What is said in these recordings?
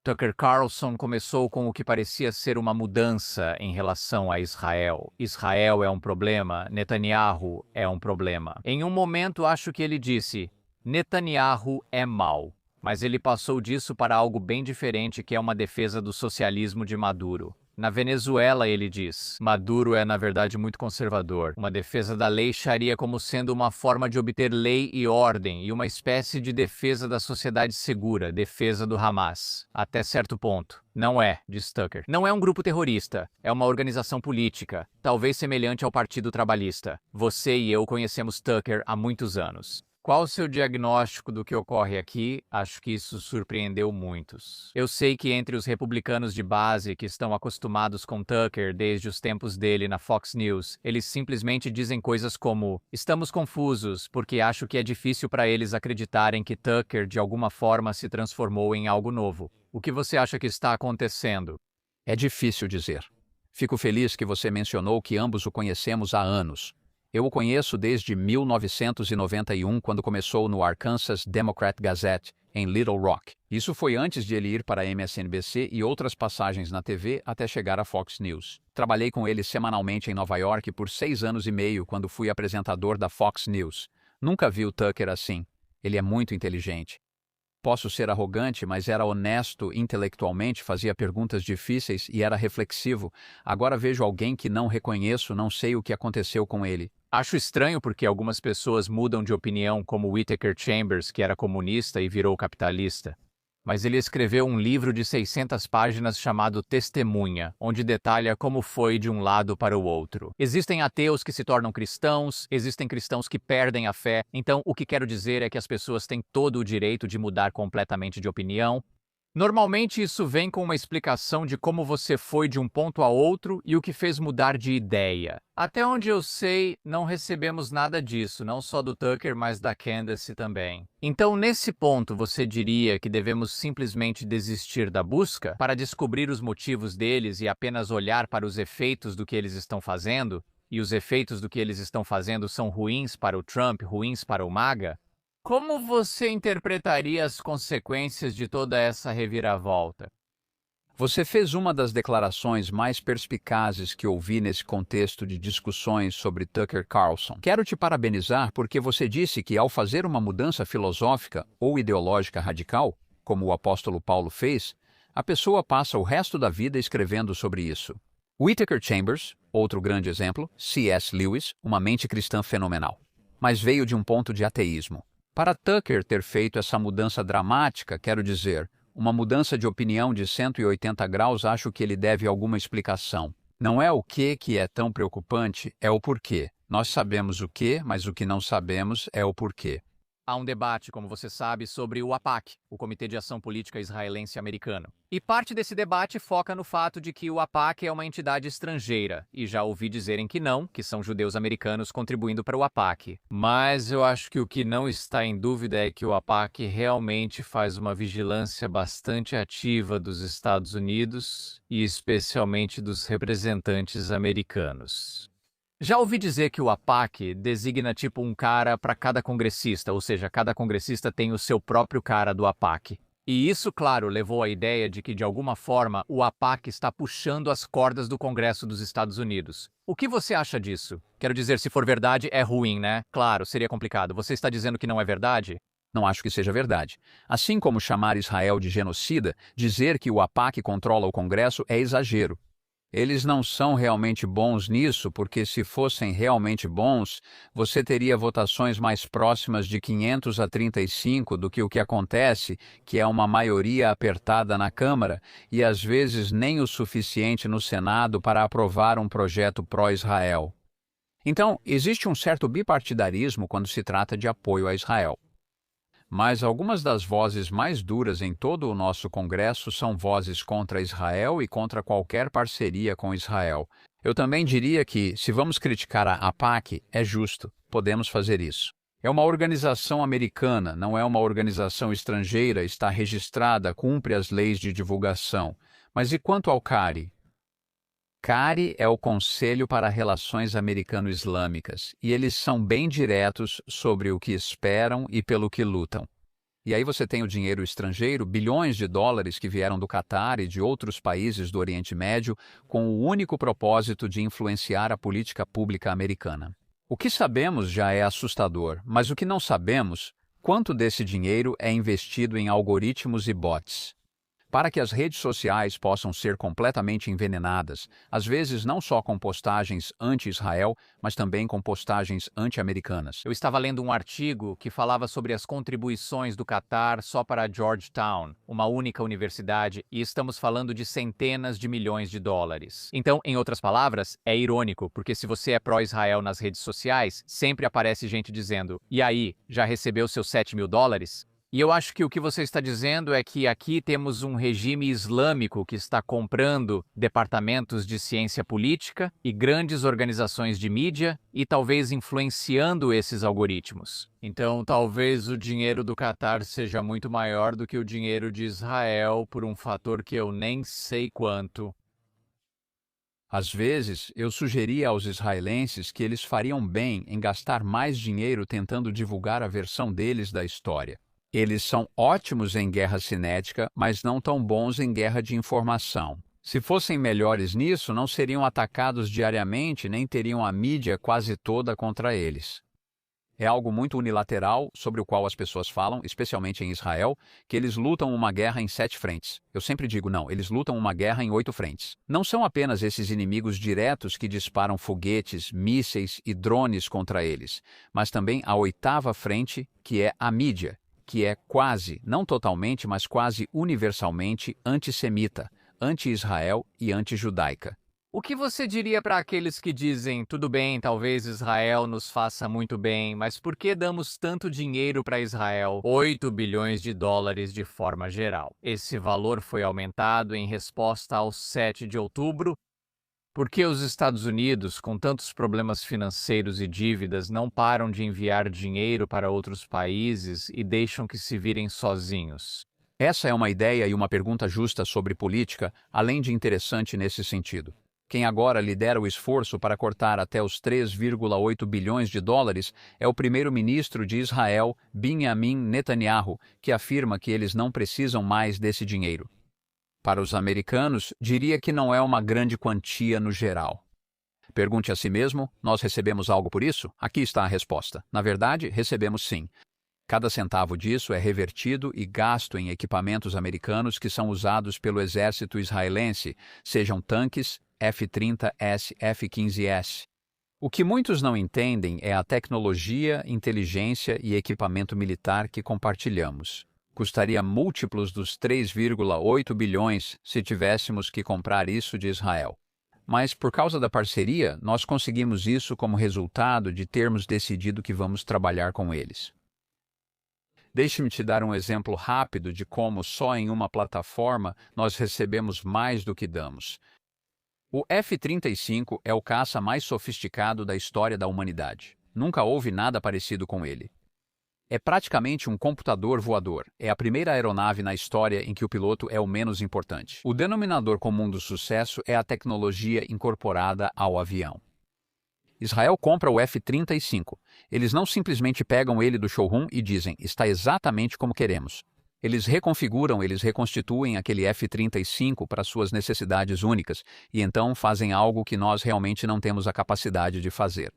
Tucker Carlson começou com o que parecia ser uma mudança em relação a Israel. Israel é um problema, Netanyahu é um problema. Em um momento, acho que ele disse: Netanyahu é mau. Mas ele passou disso para algo bem diferente, que é uma defesa do socialismo de Maduro. Na Venezuela, ele diz: Maduro é, na verdade, muito conservador. Uma defesa da lei Sharia como sendo uma forma de obter lei e ordem, e uma espécie de defesa da sociedade segura, defesa do Hamas. Até certo ponto. Não é, diz Tucker. Não é um grupo terrorista. É uma organização política, talvez semelhante ao Partido Trabalhista. Você e eu conhecemos Tucker há muitos anos. Qual o seu diagnóstico do que ocorre aqui? Acho que isso surpreendeu muitos. Eu sei que entre os republicanos de base que estão acostumados com Tucker desde os tempos dele na Fox News, eles simplesmente dizem coisas como: estamos confusos porque acho que é difícil para eles acreditarem que Tucker de alguma forma se transformou em algo novo. O que você acha que está acontecendo? É difícil dizer. Fico feliz que você mencionou que ambos o conhecemos há anos. Eu o conheço desde 1991, quando começou no Arkansas Democrat Gazette, em Little Rock. Isso foi antes de ele ir para a MSNBC e outras passagens na TV até chegar à Fox News. Trabalhei com ele semanalmente em Nova York por 6 anos e meio, quando fui apresentador da Fox News. Nunca vi o Tucker assim. Ele é muito inteligente. Posso ser arrogante, mas era honesto intelectualmente, fazia perguntas difíceis e era reflexivo. Agora vejo alguém que não reconheço, não sei o que aconteceu com ele. Acho estranho porque algumas pessoas mudam de opinião, como Whittaker Chambers, que era comunista e virou capitalista. Mas ele escreveu um livro de 600 páginas chamado Testemunha, onde detalha como foi de um lado para o outro. Existem ateus que se tornam cristãos, existem cristãos que perdem a fé, então o que quero dizer é que as pessoas têm todo o direito de mudar completamente de opinião. Normalmente isso vem com uma explicação de como você foi de um ponto a outro e o que fez mudar de ideia. Até onde eu sei, não recebemos nada disso, não só do Tucker, mas da Candace também. Então, nesse ponto, você diria que devemos simplesmente desistir da busca para descobrir os motivos deles e apenas olhar para os efeitos do que eles estão fazendo? E os efeitos do que eles estão fazendo são ruins para o Trump, ruins para o MAGA? Como você interpretaria as consequências de toda essa reviravolta? Você fez uma das declarações mais perspicazes que ouvi nesse contexto de discussões sobre Tucker Carlson. Quero te parabenizar porque você disse que, ao fazer uma mudança filosófica ou ideológica radical, como o apóstolo Paulo fez, a pessoa passa o resto da vida escrevendo sobre isso. Whittaker Chambers, outro grande exemplo, C.S. Lewis, uma mente cristã fenomenal, mas veio de um ponto de ateísmo. Para Tucker ter feito essa mudança dramática, quero dizer, uma mudança de opinião de 180 graus, acho que ele deve alguma explicação. Não é o que é tão preocupante, é o porquê. Nós sabemos o que, mas o que não sabemos é o porquê. Há um debate, como você sabe, sobre o AIPAC, o Comitê de Ação Política Israelense Americano. E parte desse debate foca no fato de que o AIPAC é uma entidade estrangeira, e já ouvi dizerem que não, que são judeus americanos contribuindo para o AIPAC. Mas eu acho que o que não está em dúvida é que o AIPAC realmente faz uma vigilância bastante ativa dos Estados Unidos e especialmente dos representantes americanos. Já ouvi dizer que o AIPAC designa tipo um cara para cada congressista, ou seja, cada congressista tem o seu próprio cara do AIPAC. E isso, claro, levou à ideia de que, de alguma forma, o AIPAC está puxando as cordas do Congresso dos Estados Unidos. O que você acha disso? Quero dizer, se for verdade, é ruim, né? Claro, seria complicado. Você está dizendo que não é verdade? Não acho que seja verdade. Assim como chamar Israel de genocida, dizer que o AIPAC controla o Congresso é exagero. Eles não são realmente bons nisso, porque se fossem realmente bons, você teria votações mais próximas de 500 a 35 do que o que acontece, que é uma maioria apertada na Câmara e às vezes nem o suficiente no Senado para aprovar um projeto pró-Israel. Então, existe um certo bipartidarismo quando se trata de apoio a Israel. Mas algumas das vozes mais duras em todo o nosso Congresso são vozes contra Israel e contra qualquer parceria com Israel. Eu também diria que, se vamos criticar a AIPAC, é justo, podemos fazer isso. É uma organização americana, não é uma organização estrangeira, está registrada, cumpre as leis de divulgação. Mas e quanto ao CARI? CARI é o Conselho para Relações Americano-Islâmicas, e eles são bem diretos sobre o que esperam e pelo que lutam. E aí você tem o dinheiro estrangeiro, bilhões de dólares que vieram do Catar e de outros países do Oriente Médio, com o único propósito de influenciar a política pública americana. O que sabemos já é assustador, mas o que não sabemos, quanto desse dinheiro é investido em algoritmos e bots. Para que as redes sociais possam ser completamente envenenadas, às vezes não só com postagens anti-Israel, mas também com postagens anti-americanas. Eu estava lendo um artigo que falava sobre as contribuições do Catar só para a Georgetown, uma única universidade, e estamos falando de centenas de milhões de dólares. Então, em outras palavras, é irônico, porque se você é pró-Israel nas redes sociais, sempre aparece gente dizendo: "E aí, já recebeu seus 7 mil dólares?" E eu acho que o que você está dizendo é que aqui temos um regime islâmico que está comprando departamentos de ciência política e grandes organizações de mídia e talvez influenciando esses algoritmos. Então, talvez o dinheiro do Catar seja muito maior do que o dinheiro de Israel por um fator que eu nem sei quanto. Às vezes, eu sugeria aos israelenses que eles fariam bem em gastar mais dinheiro tentando divulgar a versão deles da história. Eles são ótimos em guerra cinética, mas não tão bons em guerra de informação. Se fossem melhores nisso, não seriam atacados diariamente nem teriam a mídia quase toda contra eles. É algo muito unilateral sobre o qual as pessoas falam, especialmente em Israel, que eles lutam uma guerra em 7 frentes. Eu sempre digo não, eles lutam uma guerra em 8 frentes. Não são apenas esses inimigos diretos que disparam foguetes, mísseis e drones contra eles, mas também a 8ª frente, que é a mídia, que é quase, não totalmente, mas quase universalmente antissemita, anti-Israel e anti-judaica. O que você diria para aqueles que dizem: "Tudo bem, talvez Israel nos faça muito bem, mas por que damos tanto dinheiro para Israel? 8 bilhões de dólares de forma geral. Esse valor foi aumentado em resposta ao 7 de outubro. Por que os Estados Unidos, com tantos problemas financeiros e dívidas, não param de enviar dinheiro para outros países e deixam que se virem sozinhos?" Essa é uma ideia e uma pergunta justa sobre política, além de interessante nesse sentido. Quem agora lidera o esforço para cortar até os 3,8 bilhões de dólares é o primeiro-ministro de Israel, Benjamin Netanyahu, que afirma que eles não precisam mais desse dinheiro. Para os americanos, diria que não é uma grande quantia no geral. Pergunte a si mesmo: nós recebemos algo por isso? Aqui está a resposta. Na verdade, recebemos sim. Cada centavo disso é revertido e gasto em equipamentos americanos que são usados pelo exército israelense, sejam tanques, F-30S, F-15S. O que muitos não entendem é a tecnologia, inteligência e equipamento militar que compartilhamos. Custaria múltiplos dos 3,8 bilhões se tivéssemos que comprar isso de Israel. Mas, por causa da parceria, nós conseguimos isso como resultado de termos decidido que vamos trabalhar com eles. Deixe-me te dar um exemplo rápido de como só em uma plataforma nós recebemos mais do que damos. O F-35 é o caça mais sofisticado da história da humanidade. Nunca houve nada parecido com ele. É praticamente um computador voador. É a primeira aeronave na história em que o piloto é o menos importante. O denominador comum do sucesso é a tecnologia incorporada ao avião. Israel compra o F-35. Eles não simplesmente pegam ele do showroom e dizem: está exatamente como queremos. Eles reconfiguram, eles reconstituem aquele F-35 para suas necessidades únicas e então fazem algo que nós realmente não temos a capacidade de fazer.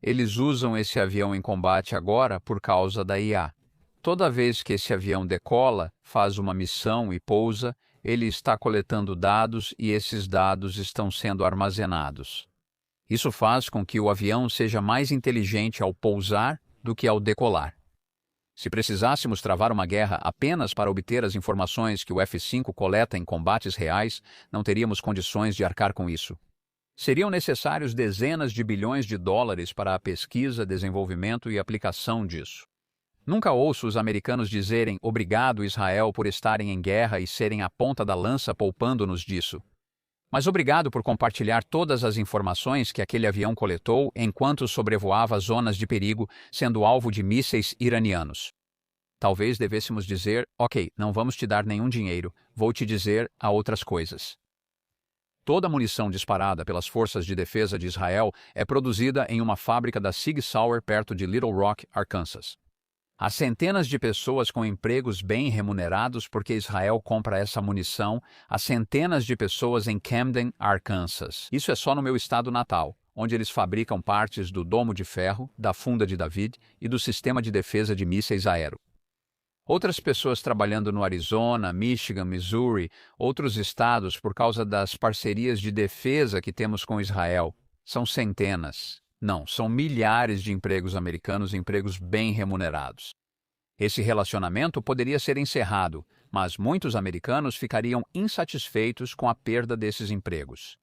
Eles usam esse avião em combate agora por causa da IA. Toda vez que esse avião decola, faz uma missão e pousa, ele está coletando dados e esses dados estão sendo armazenados. Isso faz com que o avião seja mais inteligente ao pousar do que ao decolar. Se precisássemos travar uma guerra apenas para obter as informações que o F-5 coleta em combates reais, não teríamos condições de arcar com isso. Seriam necessários dezenas de bilhões de dólares para a pesquisa, desenvolvimento e aplicação disso. Nunca ouço os americanos dizerem obrigado, Israel, por estarem em guerra e serem a ponta da lança poupando-nos disso. Mas obrigado por compartilhar todas as informações que aquele avião coletou enquanto sobrevoava zonas de perigo, sendo alvo de mísseis iranianos. Talvez devêssemos dizer: ok, não vamos te dar nenhum dinheiro, vou te dizer a outras coisas. Toda a munição disparada pelas forças de defesa de Israel é produzida em uma fábrica da Sig Sauer perto de Little Rock, Arkansas. Há centenas de pessoas com empregos bem remunerados porque Israel compra essa munição a centenas de pessoas em Camden, Arkansas. Isso é só no meu estado natal, onde eles fabricam partes do domo de ferro, da funda de David e do sistema de defesa de mísseis aero. Outras pessoas trabalhando no Arizona, Michigan, Missouri, outros estados por causa das parcerias de defesa que temos com Israel. São centenas. Não, são milhares de empregos americanos, empregos bem remunerados. Esse relacionamento poderia ser encerrado, mas muitos americanos ficariam insatisfeitos com a perda desses empregos.